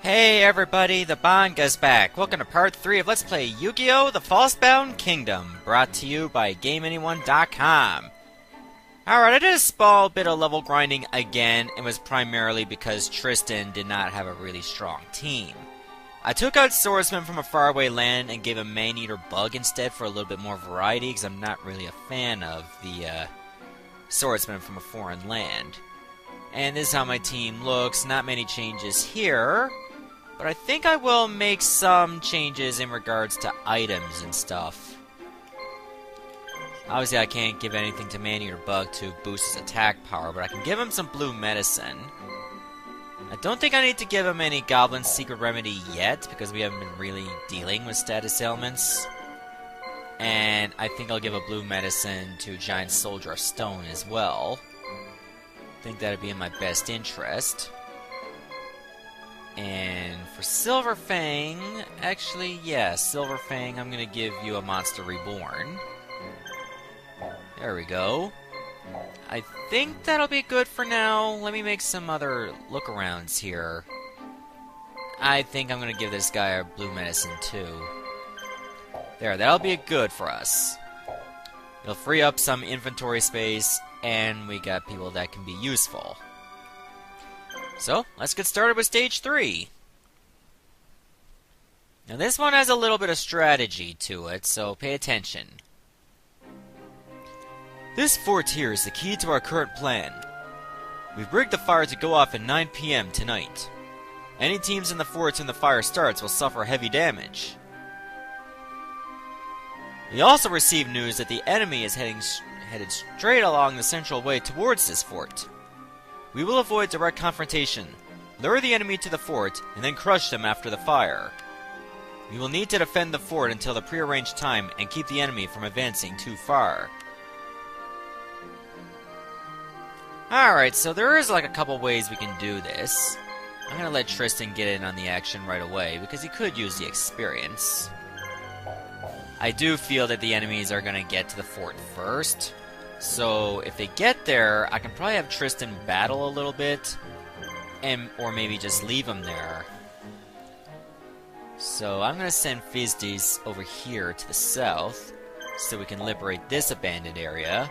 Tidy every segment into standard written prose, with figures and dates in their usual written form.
Hey everybody, the Banga's back. Welcome to part 3 of Let's Play Yu-Gi-Oh! The Falsebound Kingdom, brought to you by GameAnyone.com. Alright, I did a small bit of level grinding again. It was primarily because Tristan did not have a really strong team. I took out Swordsman from a faraway land and gave him Man-Eater Bug instead for a little bit more variety, because I'm not really a fan of the Swordsman from a foreign land. And this is how my team looks. Not many changes here. But I think I will make some changes in regards to items and stuff. Obviously I can't give anything to Man-Eater Bug to boost his attack power, but I can give him some blue medicine. I don't think I need to give him any Goblin Secret Remedy yet, because we haven't been really dealing with status ailments. And I think I'll give a blue medicine to Giant Soldier of Stone as well. I think that'd be in my best interest. And for Silver Fang, actually, yeah, Silver Fang, I'm gonna give you a Monster Reborn. There we go. I think that'll be good for now. Let me make some other look-arounds here. I think I'm gonna give this guy a blue medicine too. There, that'll be good for us. It'll free up some inventory space, and we got people that can be useful. So, let's get started with Stage 3. Now this one has a little bit of strategy to it, so pay attention. This fort here is the key to our current plan. We've rigged the fire to go off at 9 PM tonight. Any teams in the forts when the fire starts will suffer heavy damage. We also received news that the enemy is headed straight along the central way towards this fort. We will avoid direct confrontation, lure the enemy to the fort, and then crush them after the fire. We will need to defend the fort until the prearranged time and keep the enemy from advancing too far. Alright, so there is like a couple ways we can do this. I'm gonna let Tristan get in on the action right away, because he could use the experience. I do feel that the enemies are gonna get to the fort first. So, if they get there, I can probably have Tristan battle a little bit, or maybe just leave him there. So, I'm going to send Fizdis over here to the south, so we can liberate this abandoned area.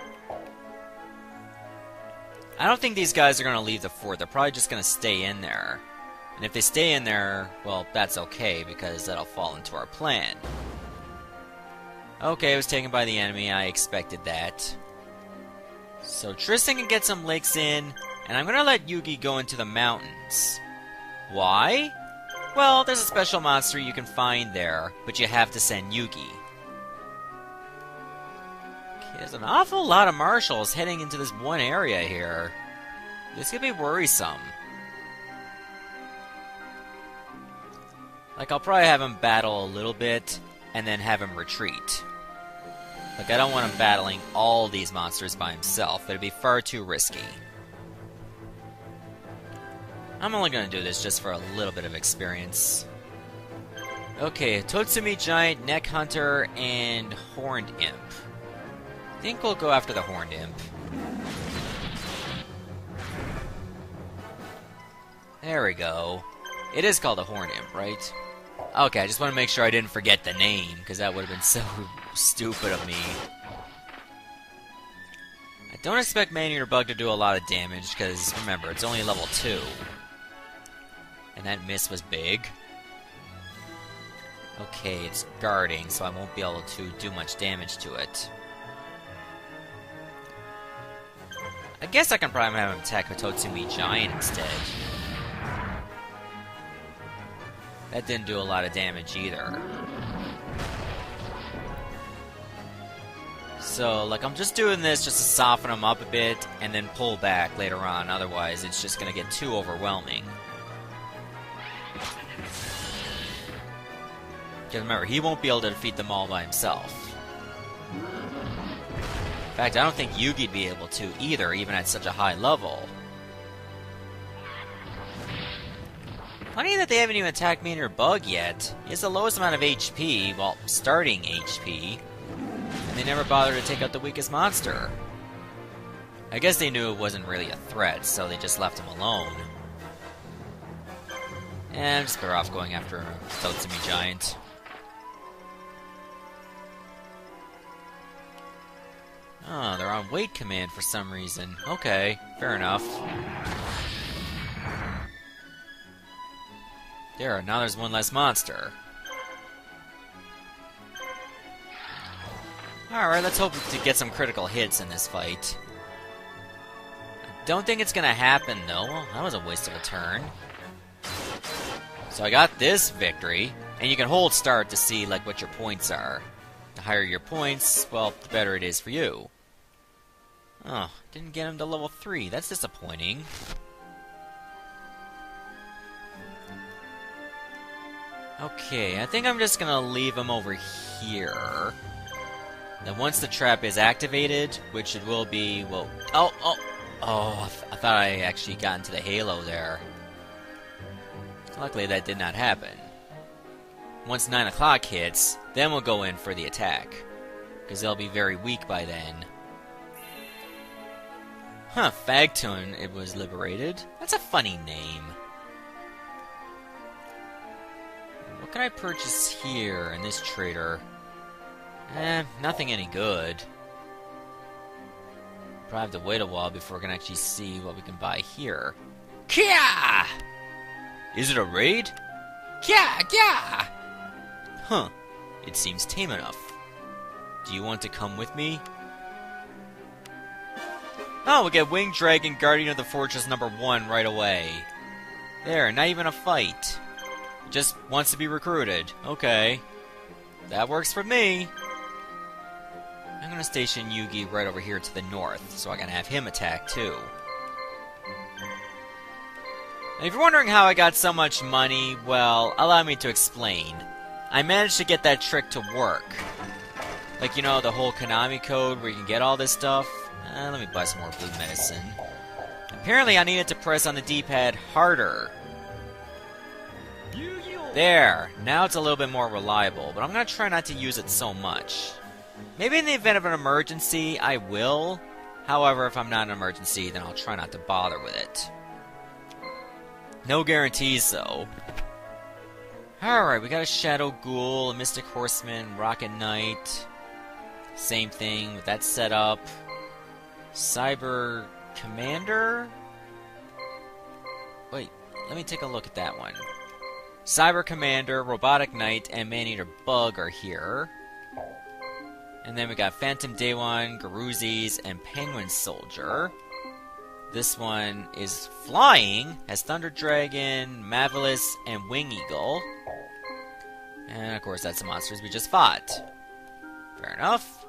I don't think these guys are going to leave the fort, they're probably just going to stay in there. And if they stay in there, well, that's okay, because that'll fall into our plan. Okay, it was taken by the enemy, I expected that. So Tristan can get some lakes in, and I'm gonna let Yugi go into the mountains. Why? Well, there's a special monster you can find there, but you have to send Yugi. Okay, there's an awful lot of marshals heading into this one area here. This could be worrisome. Like, I'll probably have him battle a little bit, and then have him retreat. Like, I don't want him battling all these monsters by himself. It'd be far too risky. I'm only going to do this just for a little bit of experience. Okay, Totsumi Giant, Neck Hunter, and Horned Imp. I think we'll go after the Horned Imp. There we go. It is called a Horned Imp, right? Okay, I just want to make sure I didn't forget the name, because that would have been so stupid of me. I don't expect Man-Eater Bug to do a lot of damage, because, remember, it's only level 2. And that miss was big. Okay, it's guarding, so I won't be able to do much damage to it. I guess I can probably have him attack with Totsumi Giant instead. That didn't do a lot of damage either. So, like, I'm just doing this just to soften him up a bit, and then pull back later on, otherwise it's just gonna get too overwhelming. Because remember, he won't be able to defeat them all by himself. In fact, I don't think Yugi'd be able to either, even at such a high level. Funny that they haven't even attacked Man-Eater Bug yet. He has the lowest amount of HP, well, starting HP, and they never bothered to take out the weakest monster. I guess they knew it wasn't really a threat, so they just left him alone. I'm just better off going after Totsumi Giant. Oh, they're on wait command for some reason. Okay, fair enough. There, now there's one less monster. Alright, let's hope to get some critical hits in this fight. I don't think it's gonna happen, though. Well, that was a waste of a turn. So I got this victory, and you can hold start to see like what your points are. The higher your points, well, the better it is for you. Oh, didn't get him to level 3. That's disappointing. Okay, I think I'm just gonna leave him over here. Then once the trap is activated, which it will be, well... I thought I actually got into the halo there. Luckily that did not happen. Once 9 o'clock hits, then we'll go in for the attack. Because they'll be very weak by then. Huh, Fagtun, it was liberated. That's a funny name. What can I purchase here in this trader? Nothing any good. Probably have to wait a while before we can actually see what we can buy here. Kya! Is it a raid? Kya! Kya! Huh. It seems tame enough. Do you want to come with me? Oh, we get Winged Dragon, Guardian of the Fortress #1 right away. There, not even a fight. Just wants to be recruited. Okay. That works for me. I'm gonna station Yugi right over here to the north, so I can have him attack too. And if you're wondering how I got so much money, well, allow me to explain. I managed to get that trick to work. Like, you know, the whole Konami code where you can get all this stuff? Let me buy some more blue medicine. Apparently I needed to press on the D-pad harder. There! Now it's a little bit more reliable, but I'm gonna try not to use it so much. Maybe in the event of an emergency, I will. However, if I'm not in an emergency, then I'll try not to bother with it. No guarantees, though. Alright, we got a Shadow Ghoul, a Mystic Horseman, Rocket Knight. Same thing with that setup. Cyber Commander? Wait, let me take a look at that one. Cyber Commander, Robotic Knight, and Maneater Bug are here. And then we got Phantom Daewon, Garuzis, and Penguin Soldier. This one is flying, has Thunder Dragon, Mavelis, and Wing Eagle. And of course that's the monsters we just fought. Fair enough.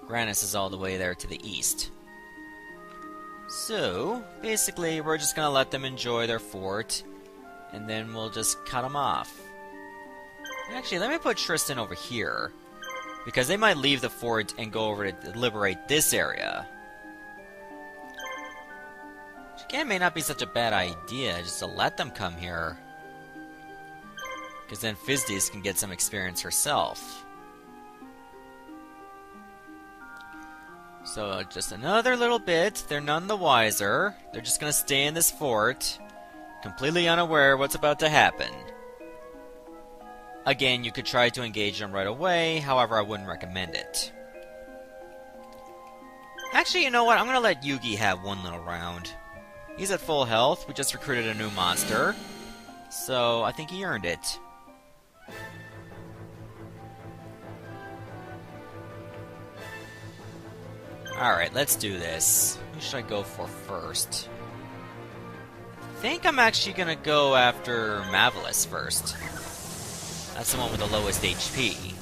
Granus is all the way there to the east. So, basically we're just gonna let them enjoy their fort, and then we'll just cut them off. Actually, let me put Tristan over here, because they might leave the fort and go over to liberate this area. Which again may not be such a bad idea, just to let them come here. Because then Fizdis can get some experience herself. So just another little bit, they're none the wiser. They're just gonna stay in this fort, completely unaware what's about to happen. Again, you could try to engage them right away, however I wouldn't recommend it. Actually, you know what? I'm gonna let Yugi have one little round. He's at full health, we just recruited a new monster. So, I think he earned it. Alright, let's do this. Who should I go for first? I think I'm actually gonna go after Mavelis first. That's the one with the lowest HP.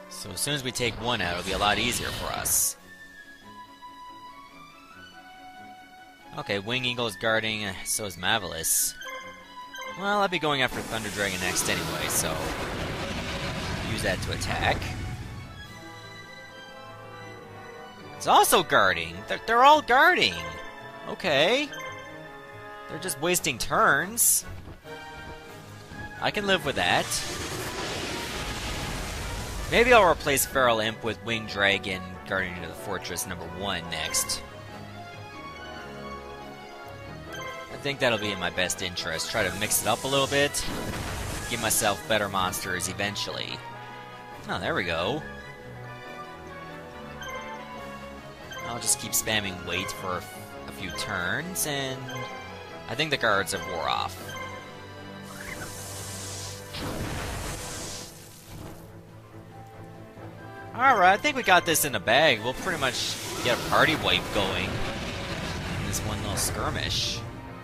So as soon as we take one out, it'll be a lot easier for us. Okay, Wing Eagle is guarding, so is Mavelis. Well, I'll be going after Thunder Dragon next anyway, so... use that to attack. It's also guarding! They're all guarding! Okay. They're just wasting turns. I can live with that. Maybe I'll replace Feral Imp with Winged Dragon, Guardian of the Fortress #1 next. think that'll be in my best interest. Try to mix it up a little bit. Give myself better monsters eventually. Oh, there we go. I'll just keep spamming wait for a few turns, and I think the guards have wore off. Alright, I think we got this in the bag. We'll pretty much get a party wipe going in this one little skirmish.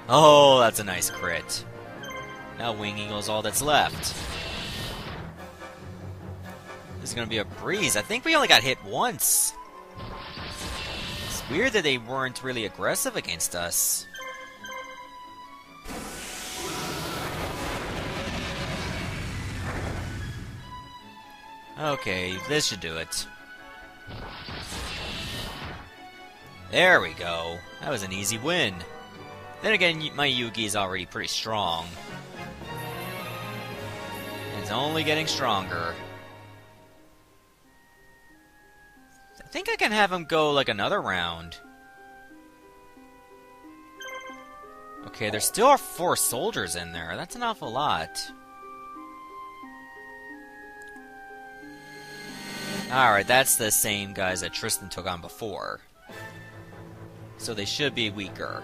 Oh, that's a nice crit. Now Wing Eagle's all that's left. This is gonna be a breeze. I think we only got hit once. It's weird that they weren't really aggressive against us. Okay, this should do it. There we go. That was an easy win. Then again, my Yugi is already pretty strong. It's only getting stronger. I think I can have him go like another round. Okay, there still are 4 soldiers in there. That's an awful lot. Alright, that's the same guys that Tristan took on before. So they should be weaker.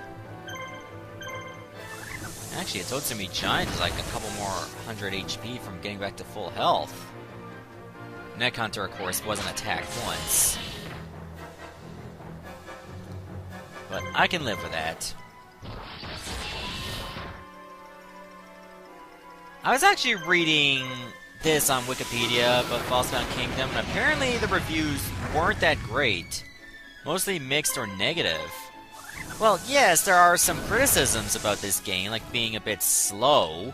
Actually, it's Otsumi Giant is like a couple more 100 HP from getting back to full health. Neck Hunter, of course, wasn't attacked once. But I can live with that. I was actually reading this on Wikipedia about Falsebound Kingdom, and apparently the reviews weren't that great. Mostly mixed or negative. Well, yes, there are some criticisms about this game, like being a bit slow,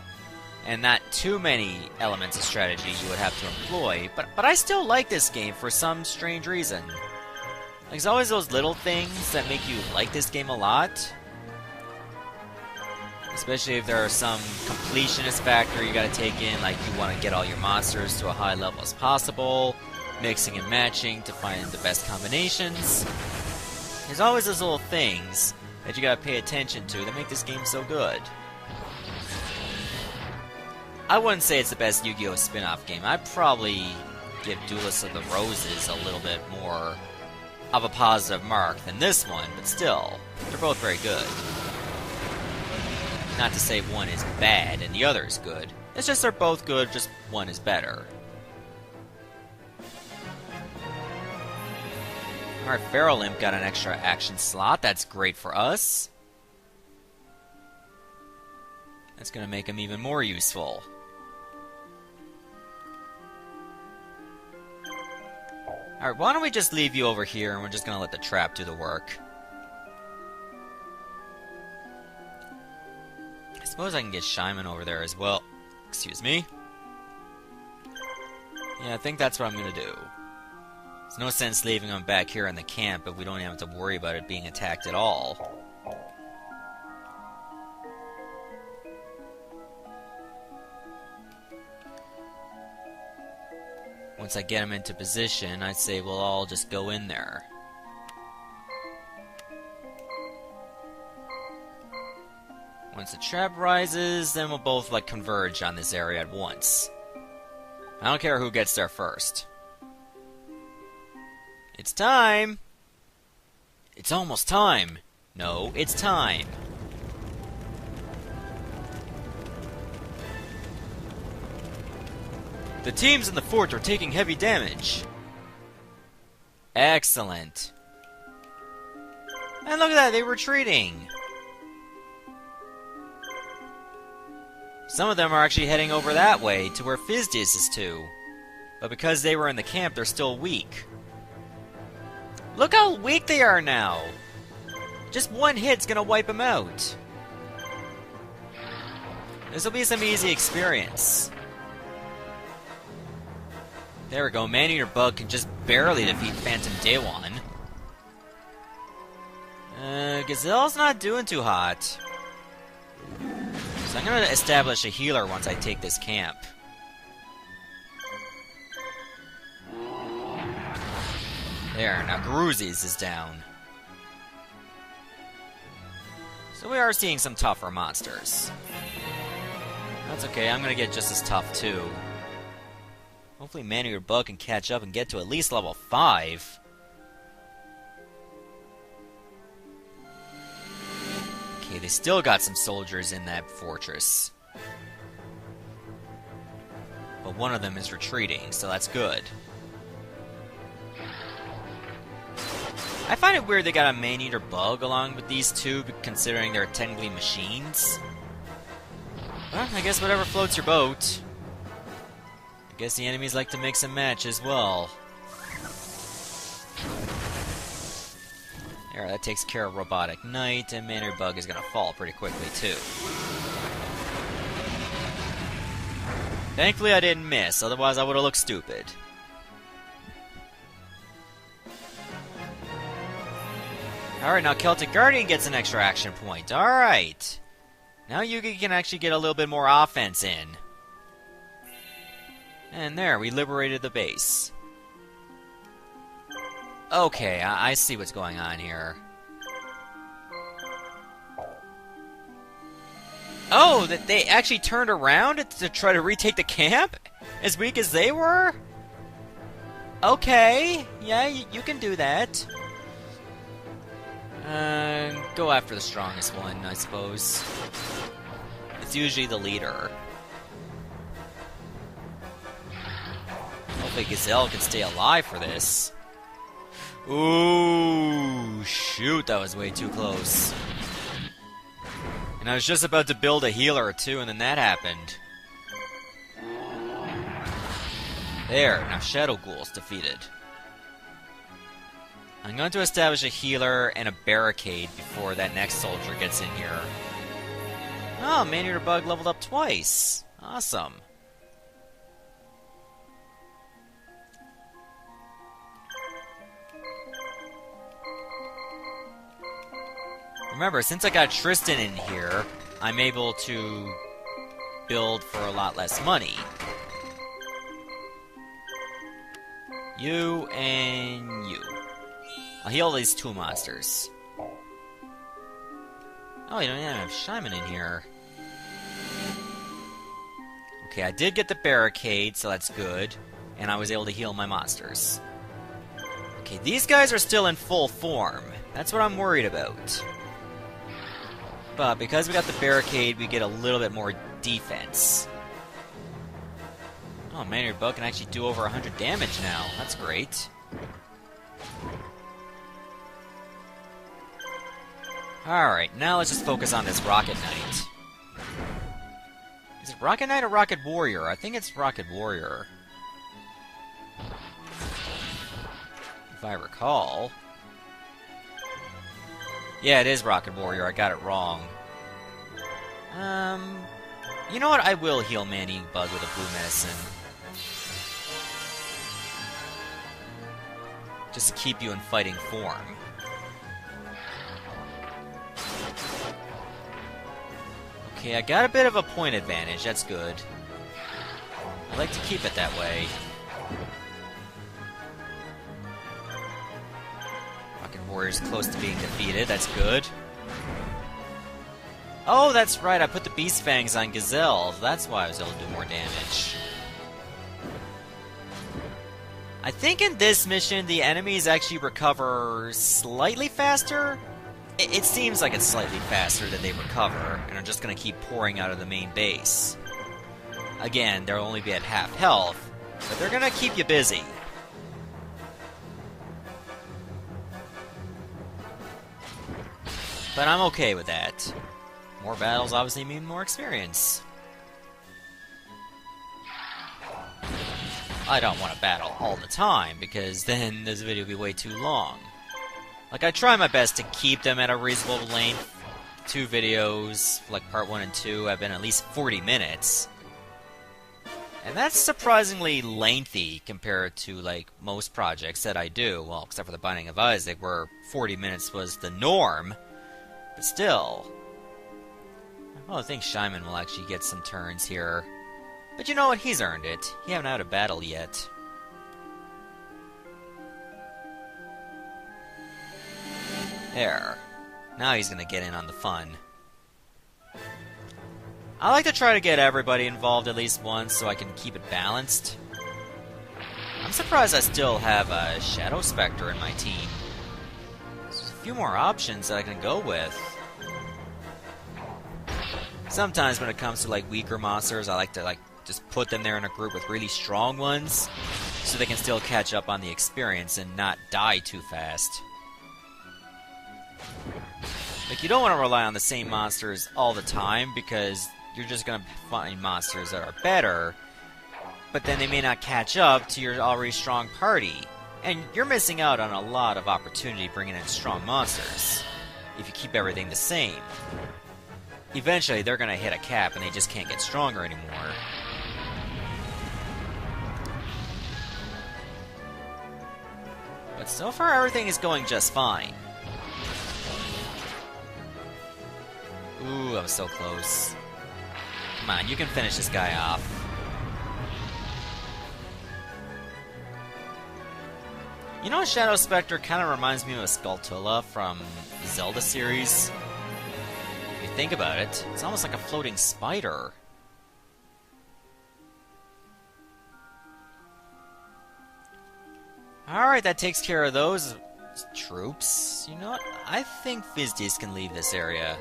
and not too many elements of strategy you would have to employ, but I still like this game for some strange reason. Like, there's always those little things that make you like this game a lot. Especially if there are some completionist factor you gotta take in, like you want to get all your monsters to a high level as possible, mixing and matching to find the best combinations. There's always those little things that you gotta pay attention to that make this game so good. I wouldn't say it's the best Yu-Gi-Oh! Spin-off game. I'd probably give Duelist of the Roses a little bit more of a positive mark than this one, but still, they're both very good. Not to say one is bad and the other is good. It's just they're both good, just one is better. Alright, Feral Imp got an extra action slot. That's great for us. That's gonna make him even more useful. Alright, why don't we just leave you over here and we're just gonna let the trap do the work. I suppose I can get Shyman over there as well. Excuse me. Yeah, I think that's what I'm gonna do. There's no sense leaving him back here in the camp if we don't have to worry about it being attacked at all. Once I get him into position, I'd say we'll all just go in there. Once the trap rises, then we'll both, like, converge on this area at once. I don't care who gets there first. It's time! It's almost time! No, it's time! The teams in the fort are taking heavy damage. Excellent. And look at that, they're retreating! Some of them are actually heading over that way, to where Fizdius is to. But because they were in the camp, they're still weak. Look how weak they are now! Just one hit's gonna wipe them out. This'll be some easy experience. There we go, Man-Eater Bug can just barely defeat Phantom Daewon. Gazelle's not doing too hot. So I'm gonna establish a healer once I take this camp. There, now Garuzzi's is down. So we are seeing some tougher monsters. That's okay, I'm gonna get just as tough too. Hopefully Manny or Bug can catch up and get to at least level 5. Okay, they still got some soldiers in that fortress. But one of them is retreating, so that's good. I find it weird they got a man-eater bug along with these two, considering they're technically machines. Well, I guess whatever floats your boat. I guess the enemies like to mix and match as well. There, that takes care of Robotic Knight, and man-eater bug is gonna fall pretty quickly too. Thankfully I didn't miss, otherwise I would've looked stupid. Alright, now Celtic Guardian gets an extra action point. Alright. Now Yugi can actually get a little bit more offense in. And there, we liberated the base. Okay, I see what's going on here. Oh, that they actually turned around to try to retake the camp? As weak as they were? Okay, yeah, you can do that. Go after the strongest one, I suppose. It's usually the leader. Hopefully Gazelle can stay alive for this. Ooh, shoot, that was way too close. And I was just about to build a healer too, and then that happened. There, now Shadow Ghoul's defeated. I'm going to establish a healer and a barricade before that next soldier gets in here. Oh, man-eater bug leveled up twice. Awesome. Remember, since I got Tristan in here, I'm able to build for a lot less money. You and you. I'll heal these two monsters. Oh, you don't even have Shaman in here. Okay, I did get the barricade, so that's good. And I was able to heal my monsters. Okay, these guys are still in full form. That's what I'm worried about. But because we got the barricade, we get a little bit more defense. Oh, man-eater bug can actually do over 100 damage now. That's great. Alright, now let's just focus on this Rocket Knight. Is it Rocket Knight or Rocket Warrior? I think it's Rocket Warrior. If I recall. Yeah, it is Rocket Warrior. I got it wrong. You know what? I will heal Man-eating Bug with a blue medicine. Just to keep you in fighting form. Okay, I got a bit of a point advantage. That's good. I like to keep it that way. Rocket Warrior's close to being defeated. That's good. Oh, that's right. I put the Beast Fangs on Gazelle. That's why I was able to do more damage. I think in this mission, the enemies actually recover slightly faster. It seems like it's slightly faster that they recover, and are just going to keep pouring out of the main base. Again, they'll only be at half health, but they're going to keep you busy. But I'm okay with that. More battles obviously mean more experience. I don't want to battle all the time, because then this video will be way too long. Like, I try my best to keep them at a reasonable length. 2 videos, like part 1 and 2, have been at least 40 minutes. And that's surprisingly lengthy compared to, like, most projects that I do. Well, except for the Binding of Isaac, where 40 minutes was the norm. But still. Well, I think Shaman will actually get some turns here. But you know what? He's earned it. He haven't had a battle yet. There. Now he's gonna get in on the fun. I like to try to get everybody involved at least once so I can keep it balanced. I'm surprised I still have a Shadow Spectre in my team. There's a few more options that I can go with. Sometimes when it comes to like weaker monsters, I like to just put them there in a group with really strong ones so they can still catch up on the experience and not die too fast. Like, you don't want to rely on the same monsters all the time because you're just going to find monsters that are better, but then they may not catch up to your already strong party. And you're missing out on a lot of opportunity bringing in strong monsters if you keep everything the same. Eventually, they're going to hit a cap and they just can't get stronger anymore. But so far, everything is going just fine. Ooh, I was so close. Come on, you can finish this guy off. You know, Shadow Spectre kind of reminds me of a Skulltula from the Zelda series. If you think about it, it's almost like a floating spider. Alright, that takes care of those troops. You know what? I think Fizdis can leave this area.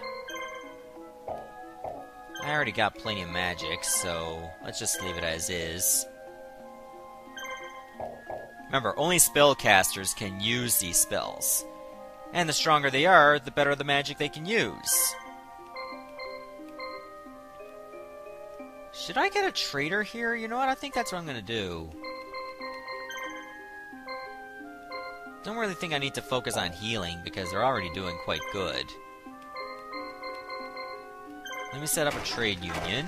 I already got plenty of magic, so let's just leave it as is. Remember, only spellcasters can use these spells. And the stronger they are, the better the magic they can use. Should I get a trader here? You know what? I think that's what I'm gonna do. Don't really think I need to focus on healing, because they're already doing quite good. Let me set up a trade union.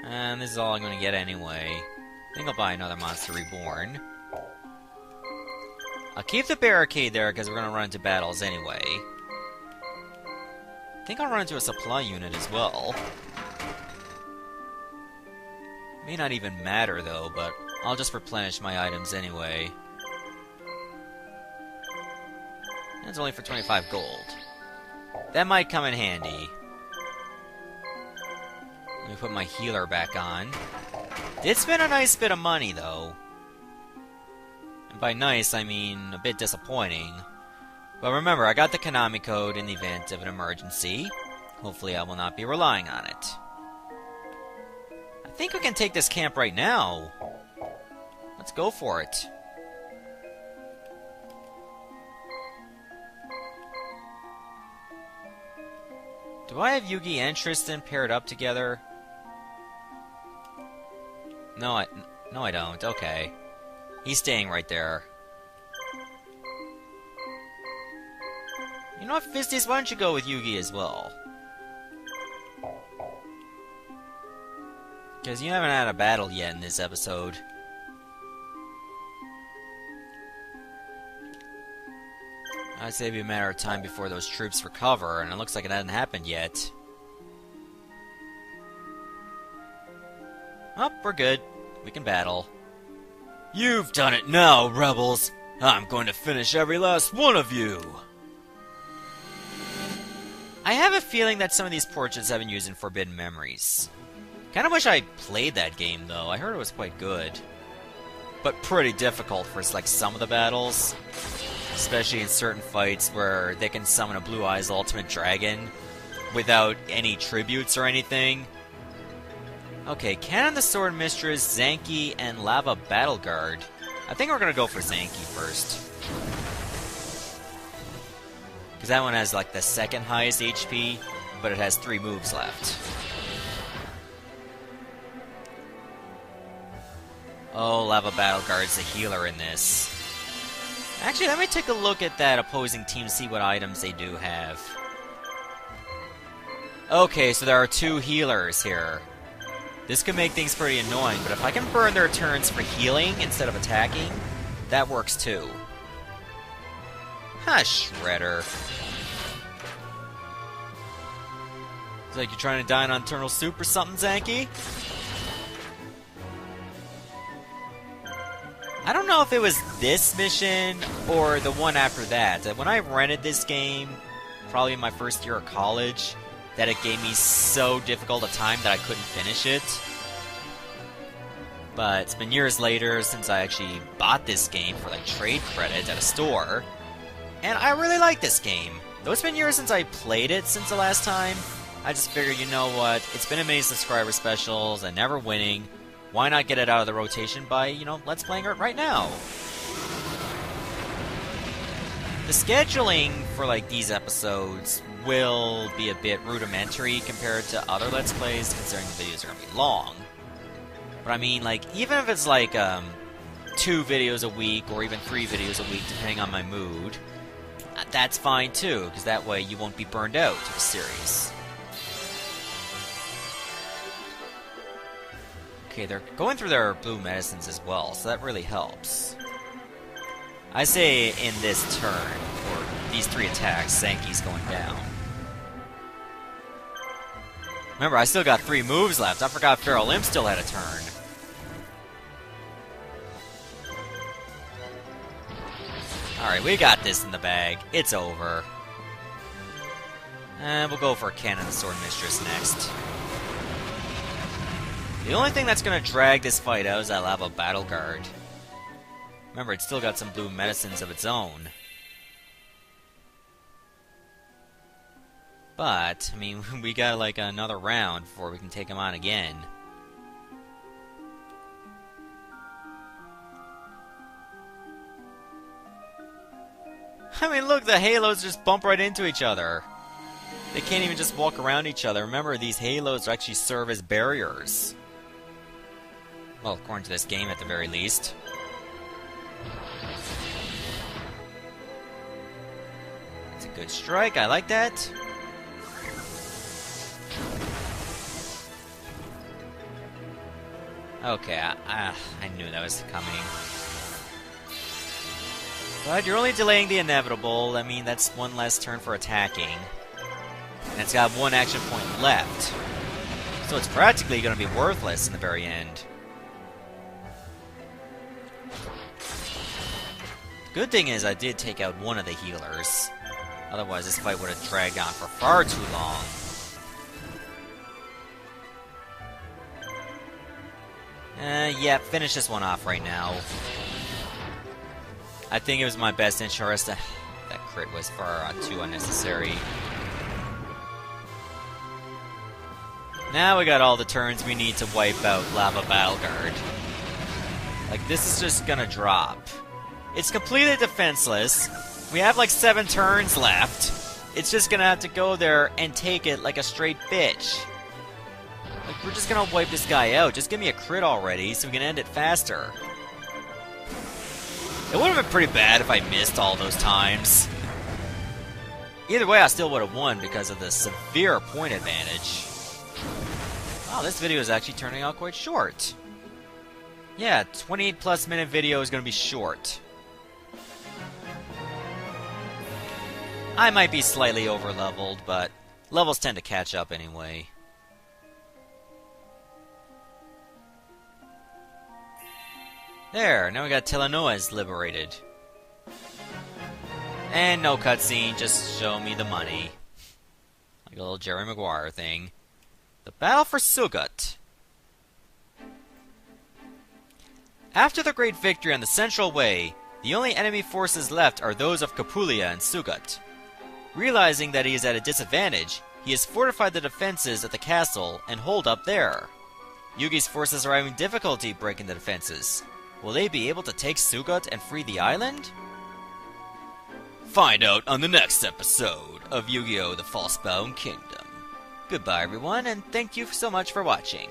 And this is all I'm going to get anyway. I think I'll buy another Monster Reborn. I'll keep the barricade there because we're going to run into battles anyway. I think I'll run into a supply unit as well. May not even matter though, but I'll just replenish my items anyway. That's only for 25 gold. That might come in handy. Let me put my healer back on. Did spend a nice bit of money, though. And by nice, I mean a bit disappointing. But remember, I got the Konami code in the event of an emergency. Hopefully I will not be relying on it. I think we can take this camp right now. Let's go for it. Do I have Yugi and Tristan paired up together? No, I don't. Okay. He's staying right there. You know what, Fizdis, why don't you go with Yugi as well? Because you haven't had a battle yet in this episode. I'd say it'd be a matter of time before those troops recover, and it looks like it hasn't happened yet. Oh, we're good. We can battle. You've done it now, rebels! I'm going to finish every last one of you! I have a feeling that some of these portraits have been used in Forbidden Memories. Kinda wish I played that game, though. I heard it was quite good. But pretty difficult for, like, some of the battles. Especially in certain fights where they can summon a Blue Eyes Ultimate Dragon without any tributes or anything. Okay, Cannon the Sword Mistress, Zanki, and Lava Battle Guard. I think we're gonna go for Zanki first. Because that one has like the second highest HP, but it has 3 moves left. Oh, Lava Battle Guard's the healer in this. Actually, let me take a look at that opposing team, see what items they do have. Okay, so there are 2 healers here. This could make things pretty annoying, but if I can burn their turns for healing instead of attacking, that works too. Ha, Shredder. It's like you're trying to dine on Eternal Soup or something, Zanki? I don't know if it was this mission or the one after that. When I rented this game, probably in my first year of college, that it gave me so difficult a time that I couldn't finish it. But it's been years later since I actually bought this game for like trade credit at a store, and I really like this game. Though it's been years since I played it since the last time, I just figured, you know what, it's been a many subscriber specials and never winning. Why not get it out of the rotation by, you know, let's playing it right now? The scheduling for like these episodes will be a bit rudimentary compared to other Let's Plays, considering the videos are going to be long. But I mean, like, even if it's like 2 videos a week or even 3 videos a week, depending on my mood, that's fine too, because that way you won't be burned out to the series. Okay, they're going through their blue medicines as well, so that really helps. I say in this turn, for these 3 attacks, Sankey's going down. Remember, I still got 3 moves left. I forgot Feral Imp still had a turn. Alright, we got this in the bag. It's over. And we'll go for Cannon the Sword Mistress next. The only thing that's going to drag this fight out is that Lava Battle Guard. Remember, it's still got some blue medicines of its own. But, I mean, we got like another round before we can take him on again. I mean, look, the halos just bump right into each other. They can't even just walk around each other. Remember, these halos actually serve as barriers. Well, according to this game, at the very least. It's a good strike. I like that. Okay, I knew that was coming. But you're only delaying the inevitable. I mean, that's one less turn for attacking. And it's got 1 action point left. So it's practically going to be worthless in the very end. The good thing is I did take out one of the healers. Otherwise this fight would have dragged on for far too long. Yeah, finish this one off right now. I think it was my best interest. That crit was far too unnecessary. Now we got all the turns we need to wipe out Lava Battle Guard. Like, this is just gonna drop. It's completely defenseless. We have like 7 turns left. It's just gonna have to go there and take it like a straight bitch. Like, we're just gonna wipe this guy out. Just give me a crit already so we can end it faster. It would have been pretty bad if I missed all those times. Either way, I still would have won because of the severe point advantage. Wow, this video is actually turning out quite short. Yeah, 28+ minute video is going to be short. I might be slightly over-leveled, but levels tend to catch up anyway. There, now we got Telenoa's liberated. And no cutscene, just show me the money. Like a little Jerry Maguire thing. The battle for Sugut. After the great victory on the Central Way, the only enemy forces left are those of Capulia and Sugut. Realizing that he is at a disadvantage, he has fortified the defenses at the castle and holed up there. Yugi's forces are having difficulty breaking the defenses. Will they be able to take Sugut and free the island? Find out on the next episode of Yu-Gi-Oh! The Falsebound Kingdom. Goodbye everyone, and thank you so much for watching.